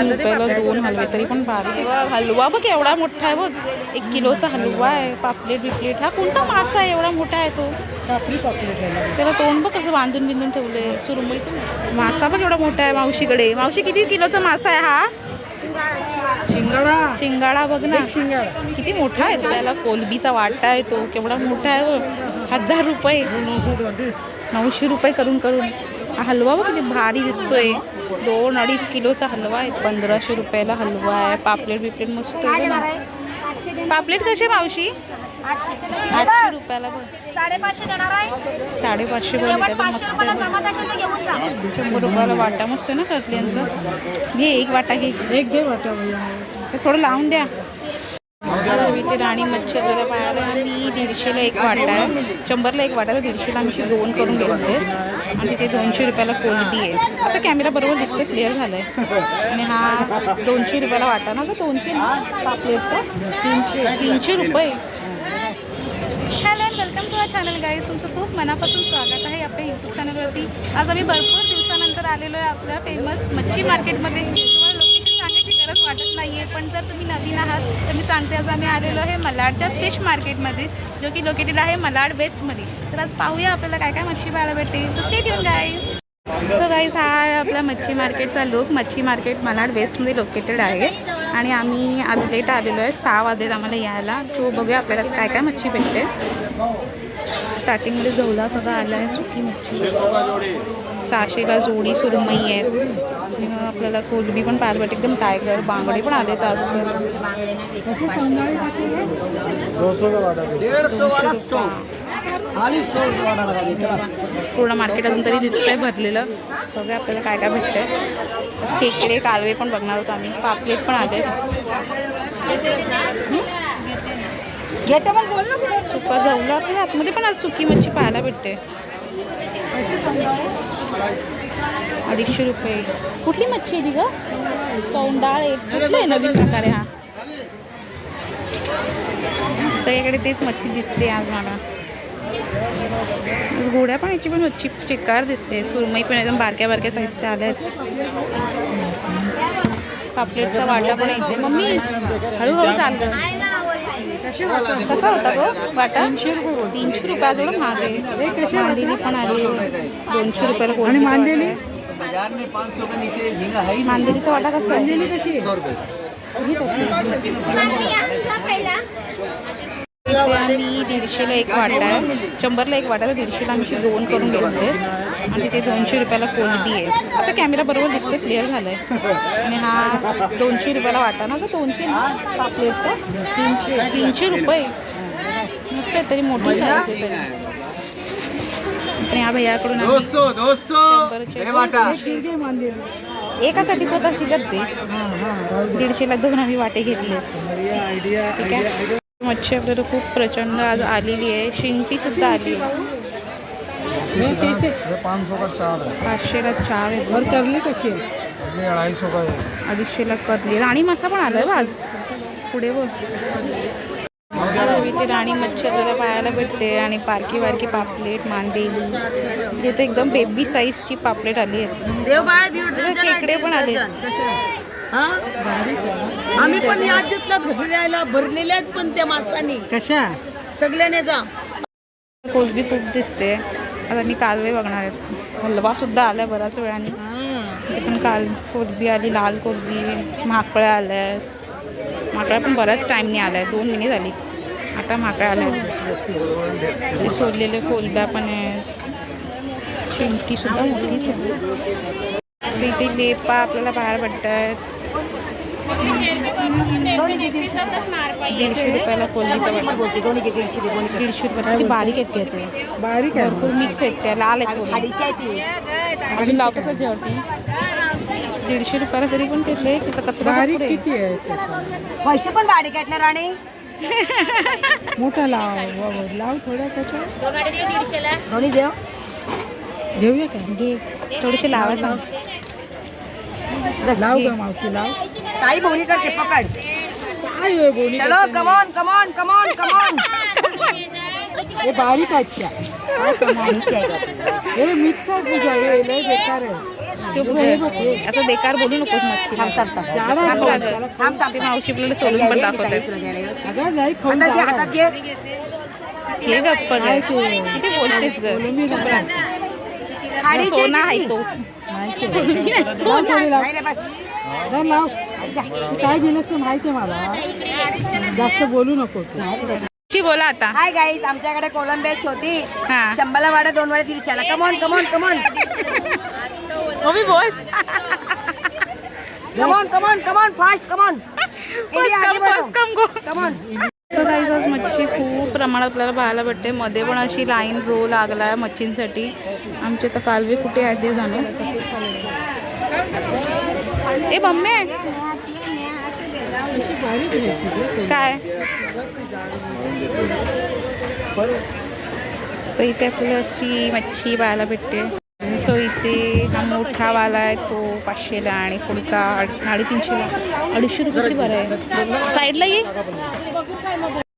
रुपयाला 2 हलवे, तरी पण भारी. हलवा बघ एवढा मोठा आहे बघ, 1 किलोचा हलवा आहे. पापलेट बिपलेट. हा कोणता मासा आहे एवढा मोठा आहे तो? पापलेट. त्याला तोंड बघ कसं बांधून बिंदून ठेवले. सुरमई मासा बघ एवढा मोठा आहे मावशीकडे. मावशी किती किलोचा मासा आहे हा? शिंगाडा बघ ना, किती मोठा आहे. त्याला कोलबीचा वाटा आहे तो, केवढा मोठा आहे. 1000 रुपये, 900 रुपये करून करून. हलवा बघ किती भारी दिसतोय. 2-2.5 किलोचा हलवा आहे. 1500 रुपयाला हलवा आहे. पापलेट बिपलेट मस्त आहे. पापलेट कसे मावशी? 800 रुपयाला बघ. 550 देणार आहे. 550 100 रुपयाला वाटा मस्त आहे ना कटल्यांचा. घे एक वाटा, घे घे वाटा. थोडं लावून द्या. इथे राणी मच्छी आपल्याला पाहायला. आणि 150ला एक वाटा आहे. 100ला एक वाटा, तर 150ला आम्ही 2 करून घेतले. आणि तिथे 200 रुपयाला कोलबी आहे. आता कॅमेरा बरोबर दिसते, क्लिअर झालं आहे. आणि हा 200 रुपयाला वाटा ना, तर 200 ना पापलेटचा. 300 रुपये. Hello and welcome to our channel guys. तुमचं खूप मनापासून स्वागत आहे आपल्या यूट्यूब चॅनलवरती. आज आम्ही भरपूर दिवसानंतर आलेलो आहे आपल्या फेमस मच्छी मार्केटमध्ये. तुम्हाला लोकेशन सांगायची गरज वाटत नाही आहे, पण जर तुम्ही नवीन आहात तर मी सांगते, आज आम्ही आलेलो आहे मलाडच्या फिश मार्केटमध्ये, जो की लोकेटेड आहे मलाड वेस्टमध्ये. तर आज पाहूया आपल्याला काय काय मच्छी पाहायला भेटते. तर stay tune guys. So guys, हा आहे आपला मच्छी मार्केटचा लुक. मच्छी मार्केट मलाड वेस्टमध्ये लोकेटेड आहे. आणि आम्ही आज लेट आलेलो आहे, 6 वाजलेत आम्हाला यायला. सो बघूया आपल्याला काय काय मच्छी भेटते. स्टार्टिंगमध्ये झोला सुद्धा आला आहे, सुकी मच्छी 600ला जोडी. सुरमई आहेत. आपल्याला कोलबी पण पाहायला भेटते, एकदम टायगर. बांगडे पण आले तर असतं. पूर्ण मार्केट अजून तरी दिसतंय भरलेलं. बघा आपल्याला काय काय भेटतंय. खेकडे कालवे पण बघणार होतो आम्ही. पापलेट पण आले. घेते मग बोल ना. सुका झवला आपल्या आतमध्ये पण आज सुकी मच्छी पाहायला भेटते. 250 रुपये. कुठली मच्छी आहे ती ग? सौंडाळ आहे. कुठलं आहे नवीन प्रकारे हा? सगळीकडे तेच मच्छी दिसते आज मला. घोड्या पण याची पण मच्छी चिकार दिसते. सुरमई पण एकदम बारक्या बारक्या साईजच्या आल्या आहेत. पापलेटचा वाटा पण येते. मम्मी हळूहळू चाल ग. कसा होता तो वाटा? 300 रुपये. आज एवढं महाग आहे. मांदेली पण आली 200 रुपयाला. कोणी मांदेली? मांदेलीचा वाटा कसा आहे? इथे आम्ही 150ला एक वाटा आहे. 100ला एक वाटा, तर 150ला आम्ही 2 करून घेतले. आणि तिथे 200 रुपयाला कोलबी आहे. आता कॅमेरा बरोबर दिसते, क्लिअर झालं आहे. आणि हा 200 रुपयाला वाटा ना, तर 200 ना पापलेटचा. 300 रुपये. मस्त आहे, तरी मोठी साईज आहे तरी. आणि हा भैयाकडून एकासाठी तो तशी करते. 150ला 2 आम्ही वाटे घेतले. ठीक आहे. मच्छी आपल्याला खूप प्रचंड आज आलेली आहे. शिंगटी सुद्धा आली आहे. 500ला 4 आहे. और करली कशी आहे? 250ला करली. राणी मासा पण आलाय बा आज. पुढे बघ, इथे राणी मच्छी आपल्याला पाहायला भेटते. आणि बारकी बारकी पापलेट, मांदेली. इथे एकदम बेबी साईजची पापलेट आली आहेत. खेकडे पण आले. आम्ही पण याच्यातला भरलेल्या आहेत, पण त्या मासानी कशा सगळ्याने जा. कोलबी खूप दिसते. आता मी कालवे बघणार आहेत. हलवा सुद्धा आलाय बऱ्याच वेळाने. ते पण कोलबी आली, लाल कोलबी. माकळ्या आल्या आहेत. माकळ्या पण बऱ्याच टाईमने आल्या आहेत, 2 महिने झाली. आता माकळ्या आल्या आहेत. सोडलेले कोलब्या पण आहेत. शिंगटी सुद्धा मोठीच आहे. इथे लेपा आपल्याला बाहेर पडत आहेत. 150 रुपयाला कोलबीचा वाटा. 150 रुपयाला. ती बारीक आहेत त्या. ते बारीक आहे, भरपूर मिक्स आहेत त्या. लाल आहेत. अजून लावतो त्याच्यावरती. 150 रुपयाला. तरी पण तिथले त्याचा कचरा बारीक किती आहे. पैसे पण बारीक आहेत ना राणी. मोठा लाव लाव थोडा त्याचा. दोन्ही देव घेऊया का? घे थोडेसे लावा सांग. लाव का मावशी? लाव. ताई बोनी करते, पकड. काय बोनी? चलो कमॉन कमॉन कमॉन कमॉन. हे बारीक आहेत त्या. हे मिक्स आहे तुझ्या. हे लय बेकार आहे. चुप घे. असं बेकार बोलू नकोस मच्छी. मावशी आपल्याला सोडून पण दाखवत हे गप्प घे. किती बोलतेस ग. सोना आहे तो. काय दिलंस तू माहिती आहे मला. जास्त बोलू नको. बोला आता. हाय गाईस, आमच्याकडे कोलंबी आहे छोटी. हा. 100ला वाडा 2 वाडा 300ला. कमॉन कमॉन कमॉन मम्मी बोल. Come on come on come on fast come on come on. Guys आज मच्छी खूप प्रमाणात आपल्याला पाहायला भेटते. मध्ये पण अशी लाईन रो लागला आहे मच्छींसाठी. आमचे तर कालवे कुठे आहेत ते जाणू. ए मम्मी काय तर इथे आपल्याला अशी मच्छी पाहायला भेटते. सो इथे हा मोठा वाला आहे तो 500ला आणि पुढचा 350ला. 250 रुपये तरी बरं आहे. साईडला ये.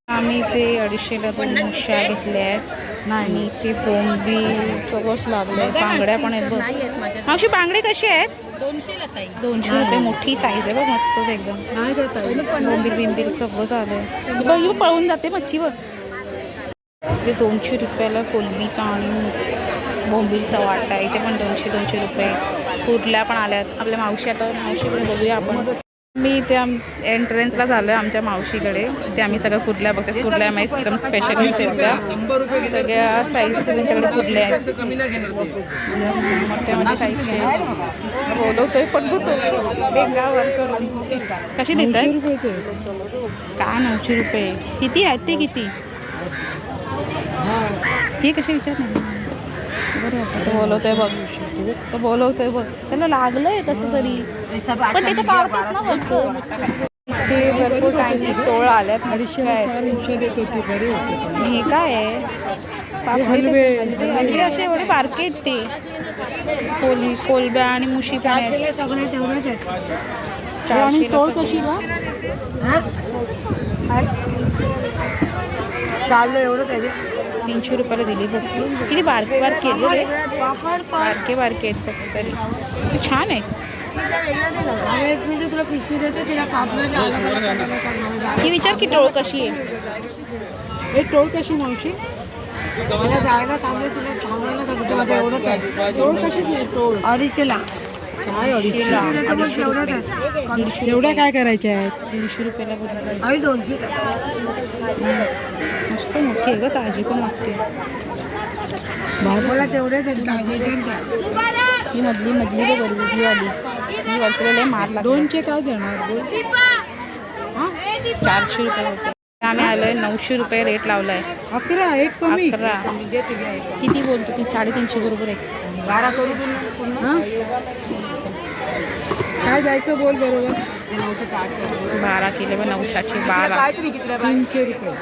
आम्ही इथे 250ला 2 मुश्या घेतल्या आहेत आणि ते बोंबी सगळंच लागलंय. बांगड्या पण आहेत बघ. मावशी बांगडे कसे आहेत? 200 रुपये. मोठी साईज आहे बघ. मस्तच एकदम. बोंबील बिंबील सगळं चालू बघ. येऊ पळून जाते मच्छी बघ. ते 200 रुपयाला कोलबीचा आणि बोंबीलचा वाटा. इथे पण 200 रुपये. कुर्ल्या पण आल्यात. आपल्या मावशी आता मावशीकडे बघूया आपण. मी इथे एंट्रन्सला झालो आहे आमच्या मावशीकडे. जे आम्ही सगळ्या कुर्ल्या बघतो. कुर्ल्या आम्ही एकदम स्पेशलिस्ट आहेत त्या. सगळ्या साईज त्यांच्याकडे कुर्ल्या आहेत. मोठ्या मोठ्या साईजचे बोलवतोय पण बेंगावर करून. कशी देत आहे काय? 900 रुपये. किती आहेत ते? किती ते कसे विचार नाही. बरं तो बोलवतोय बघ. तो बोलवतोय बघ. त्याला लागलंय कसं तरी. पण ते तर काढतेस ना वरचं. इथे भरपूर टाइम टोळ आल्यात. 250 देत होती. बरी होते. हे काय आहे? हलवे असे एवढे बारके आहेत ते. कोलब्या आणि मुशी पण आहेत. सगळे तेवढेच आहेत. आणि टोळ कशी चाललो एवढं त्याचे 300 रुपयाला दिली बघ. किती बारके बारके आहेत रे. बारके बारके आहेत फक्त तरी. ते छान आहे. तुला पिशवी देते तिला कापलं. ही विचार की टोळ कशी आहे. हे टोळ कशी मावशी? मला जायला सांगते तुला थांबायला सांगते. माझं एवढंच आहे. टोळ कशी टोळ? 250ला. काय 250ला? एवढ्या काय करायच्या आहेत? 300 रुपयाला बघ. 200 मस्त मोठी आहे ग. ताजी पण वाटते. मला तेवढेच आहेत. ही मधली बघ बरी ही आली. ही वरतीला मार लागला. 2चे काय देणार? 400 रुपये होते. आम्ही आलोय 900 रुपये रेट लावलाय. 11 एक कमी. 11 किती बोलतो ती? 350 बरोबर आहे. 12 करू. काय द्यायचं बोल बरोबर. 12 किलो 900चे 12. 300 रुपये.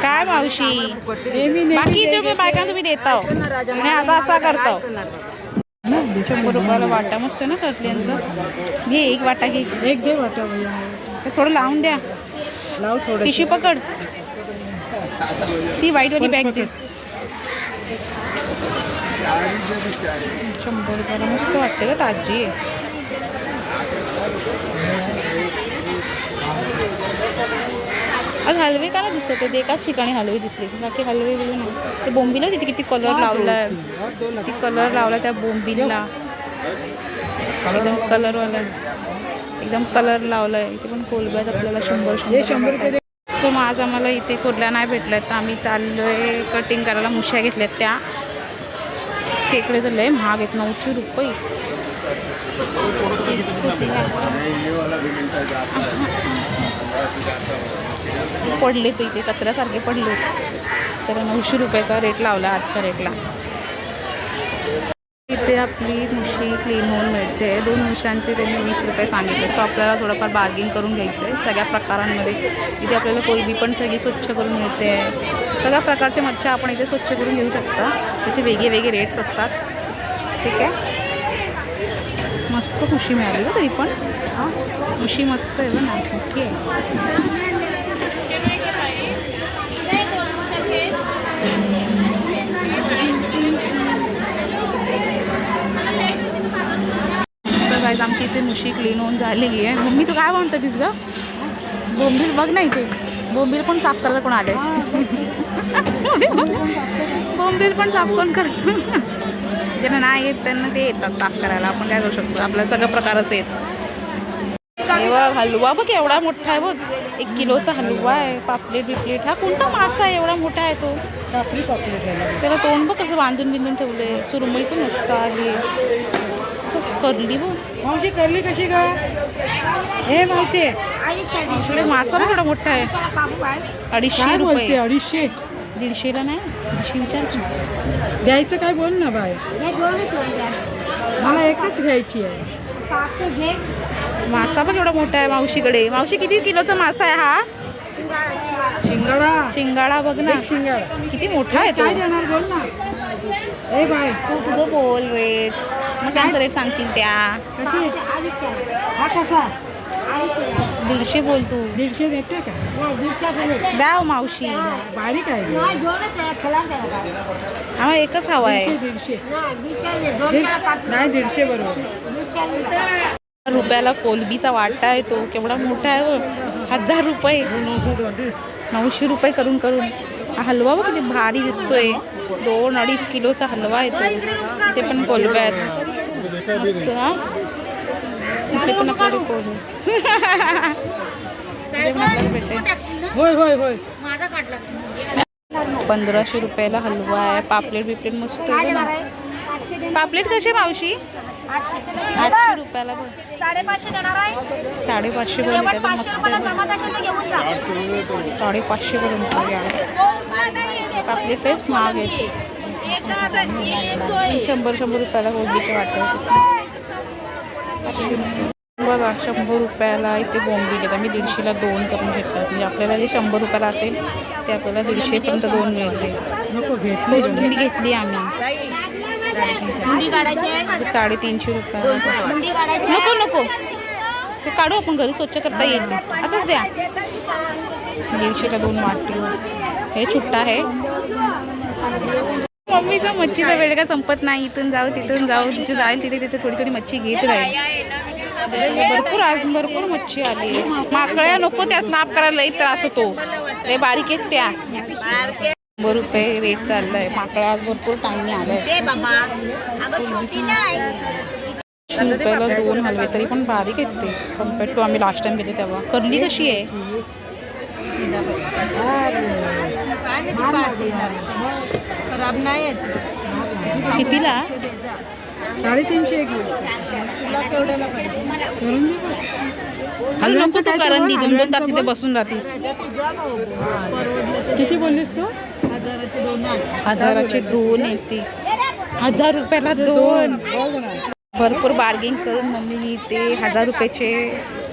काय मावशी बाकी बायकांना तुम्ही देता आणि आता असा करता. 100 रुपयाला वाटा मस्त ना कटल्यांचा. घे एक वाटा घे. एक दे वाटा भैया. थोडं लावून द्या. लाव थोडं. पिशवी पकड. ती व्हाईटवाली बॅग दे. 100 रुपयाला मस्त वाटते का? ताजी आहे. आज हलवे का ना दिसत होते. एकाच ठिकाणी हलवे दिसले. बाकी हलवे बिलवे नाही. ते बोंबीला तिथे किती कलर लावलाय. किती कलर लावला त्या बोंबीला. एकदम कलरवाला एकदम कलर लावलाय. इथे पण कोलब्यात आपल्याला 100 रुपये. सो मग आज आम्हाला इथे कुर्ल्या नाही भेटल्यात तर आम्ही चाललोय कटिंग करायला. मुश्या घेतल्यात त्या. खेकडे तर लय महाग आहेत. 900 रुपये. पडले पैसे कचऱ्यासारखे पडले. तर 900 रुपयाचा रेट लावला आजच्या रेटला. इथे आपली मुशी क्लीन होऊन मिळते. 2 मुशांचे त्यांनी 20 रुपये सांगितले. सो आपल्याला थोडंफार बार्गिंग करून घ्यायचं आहे सगळ्या प्रकारांमध्ये. इथे आपल्याला कोलबी पण सगळी स्वच्छ करून मिळते. सगळ्या प्रकारच्या मच्छ्या आपण इथे स्वच्छ करून घेऊ शकता. त्याचे वेगळे वेगळे रेट्स असतात. ठीक आहे. मस्त मुशी मिळाली का तरी पण. हां मुशी मस्त आहे बघ ना. मोठी आहे. गाईज आमची इथे मुशी क्लीन होऊन झालेली आहे. मम्मी तू काय म्हणतो तीस गं? बोंबील बघ ना इथे, बोंबील पण साफ करायला कोण आले? बोंबील पण साफ कोण करतो? ज्यांना नाही येत त्यांना ते येतात साफ करायला. आपण काय करू शकतो, आपल्याला सगळं प्रकारच येत. बघ हलवा बघ एवढा मोठा आहे बघ, 1 किलोचा हलवा आहे. पापलेट बिपलेट, हा कोणता मासा आहे एवढा मोठा आहे तो? कापडी पापलेट. त्याला तोंड बघ कसं बांधून बिंदून ठेवले. सुरमई पण मस्त आली, करली बघ. मावशी करली कशी का? हे मावशी मावशीकडे मासा पण एवढा मोठा आहे. 250 काय बोलते? रुपये. 250? 150ला नाही, 150 विचार. द्यायचं काय बोल ना बाय. मला एकच घ्यायची आहे. मासा पण एवढा मोठा आहे मावशीकडे. मावशी किती किलोचा मासा आहे हा? शिंगाडा. शिंगाडा बघ ना, शिंगाडा किती मोठा आहे तो. काय देणार बोल ना. ए बाय तू तुझं बोल रेट, मग त्यांचा रेट सांगतील त्या. कशी? हा कसा? 150 बोल तू. 150 देते का? द्या हो मावशी, बारीक आहे. आम्हाला एकच हवा आहे. 150. नाही 150 बरोबर. रुपयाला कोलबीचा वाटा आहे तो, केवढा मोठा आहे हो. 1000 रुपये, 900 रुपये करून करून. हा हलवा बघ किती भारी दिसतोय. 2-2.5 किलोचा हलवा आहे तो. इथे पण कोलब्या आहेत मस्त ना. इथे पण आपल्याकडे कोलबी. इथे पण आपल्याला भेटेल. होय होय होय. 1500 रुपयाला हलवा आहे. पापलेट बिपलेट मस्त आहे ना. पापलेट कसे मावशी? 800 रुपयाला बघ. 550 देणार आहे. 550 शेवट पर्यंत 500 मस्त मला आहे. जमत असेल तर घेऊन जा. 550 पर्यंत पापलेट तेच महाग आहे. 100 रुपयाला कोलबीचे वाटत बघा. 100 रुपयाला इथे बोंबील आहेत. आम्ही 150ला 2 करून घेतलं. म्हणजे आपल्याला जे 100 रुपयाला असेल ते आपल्याला 150 पर्यंत 2 मिळते. नको घेतली. कोलंबी घेतली आम्ही. मुंडी काढायची आहे. 350 रुपयाला. मुंडी काढायची नको नको, ते काढू आपण घरी, स्वच्छ करता येईल. असंच द्या. 150ला 2 वाटी. हे छुट्टा आहे. मम्मीचा मच्छीचा वेळ काय संपत नाही. इथून जाऊ तिथून जाऊ, जिथे जाईल तिथे तिथे थोडी थोडी मच्छी घेत राहील. भरपूर मच्छी आली. माकळ्या नको, त्या स्नाप करायला लई त्रास होतो. ते बारीक आहेत त्या. 100 रुपये रेट चाललाय. माकळा आज भरपूर टाइमने आलाय. 100 रुपयाला 2 हलवे, तरी पण बारीक आहेत ते कम्पेअर टू आम्ही लास्ट टाइम गेले तेव्हा. करली कशी आहे? खराब नाही आहेत. कितीला? 350 तुला केवढ्याला पाहिजे? हॅलो नको तू करंदी, 2-2 तास इथे बसून राहतीस. किती बोललीस तू? 1000चे 2 येते. 1000 रुपयाला 2. भरपूर बार्गेन करून मम्मीने ते 1000 रुपयाचे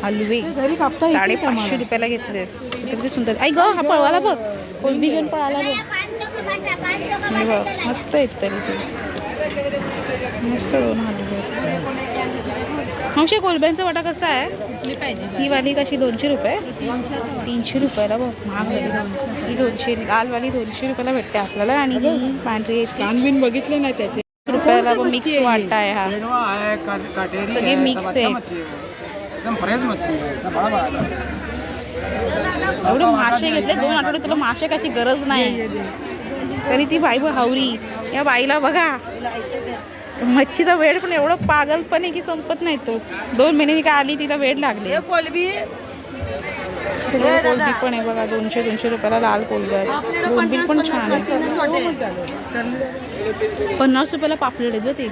हलवे घरी कापता 550 रुपयाला घेतले. किती सुंदर. आई ग हा पळवाला बघ, कोलबी घेऊन पळाला बघ. हे बघ मस्त आहेत तरी ते. मस्त 2 हलवे. मावशी कोलब्यांचा वाटा कसा आहे? ही वाली कशी 200 रुपये? 300 रुपयाला बघ. महाग वाली ही 200. लालवाली 200 रुपयाला भेटते आपल्याला. आणि ही पांढरी कानबिन बघितले नाही त्याचे. रुपयाला बघ. मिक्स वाटा आहे हा. सगळे मिक्स आहेत. एवढे मासे घेतले 2 आठवडे, तुला मासे काची गरज नाही. तरी ती बाई हावरी. या बाईला बघा, मच्छीचा वेळ पण एवढं पागलपण आहे की संपत नाही. तो 2 महिने काय आली, तिला वेळ लागले. कोलबी कोलबी पण आहे बघा. 200 रुपयाला लाल कोलबी आहे. कोलबी पण छान आहे. 50 रुपयाला पापलेट आहे ते.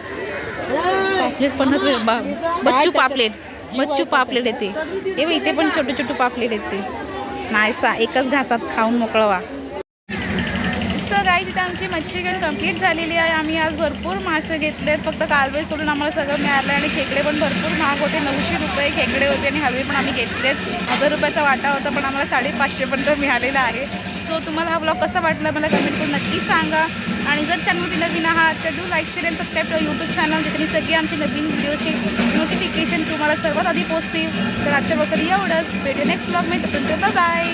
पापलेट 50 रुपये. बच्चू पापलेट येते. हे बघ इथे पण छोटे छोटे पापलेट येते. नाहीसा एकच घासात खाऊन मोकळवा. सो गाईज इथे आमची मच्छी घेऊन कंप्लीट झालेली आहे. आम्ही आज भरपूर मासे घेतलेत. फक्त कालवे सोडून आम्हाला सगळं मिळालं. आणि खेकडे पण भरपूर महाग होते. 900 रुपये खेकडे होते. आणि हलवे पण आम्ही घेतलेत. 1000 रुपयाचा वाटा होता, पण आम्हाला 550 पर्यंत मिळालेला आहे. सो तुम्हाला हा ब्लॉग कसा वाटला मला कमेंट करून नक्की सांगा. आणि जर चॅनलमध्ये नवीन आहात तर डू लाईक शेअर आणि सबस्क्राईब करा यूट्यूब चॅनल, जिथे सगळी आमची नवीन व्हिडिओचे नोटिफिकेशन तुम्हाला सर्वात आधी पोहोचतील. तर आजच्या बरोबर एवढंच. भेटू नेक्स्ट ब्लॉग मध्ये. बाय.